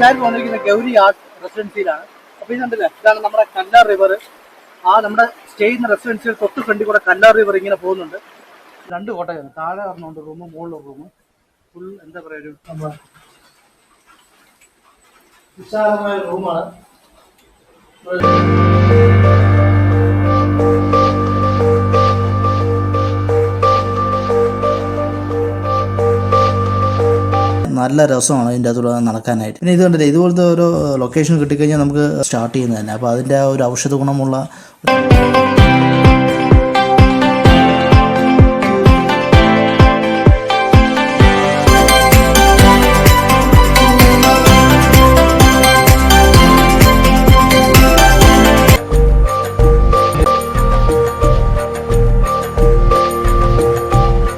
ഞാൻ വന്നിരിക്കുന്നത് ഗൗരി ആർട്ട് റെസിഡൻസിയിലാണ്. അപ്പോൾ ഇതുണ്ടല്ലേ, ഇതാണ് നമ്മുടെ കല്ലാർ റിവർ. ആ നമ്മുടെ സ്റ്റേ ചെയ്യുന്ന റെസിഡൻസിയിൽ തൊട്ട് ഫ്രണ്ടിൽ കൂടെ കല്ലാർ റിവർ ഇങ്ങനെ പോകുന്നുണ്ട്. 2 കോട്ടയാണ്, താഴെ പറഞ്ഞുകൊണ്ട് റൂമും മുകളിലെ റൂമും. ഫുൾ എന്താ പറയുക, ഒരു നമ്മുടെ വിശാലമായ റൂമാണ്. നല്ല രസമാണ് ഇതിൻ്റെ അകത്തൂടെ നടക്കാനായിട്ട്. പിന്നെ ഇത് കണ്ടില്ലേ, ഇതുപോലത്തെ ഓരോ ലൊക്കേഷൻ കിട്ടിക്കഴിഞ്ഞാൽ നമുക്ക് സ്റ്റാർട്ട് ചെയ്യുന്നത് തന്നെ. അപ്പോൾ അതിൻ്റെ ആ ഒരു ഔഷധ ഗുണമുള്ള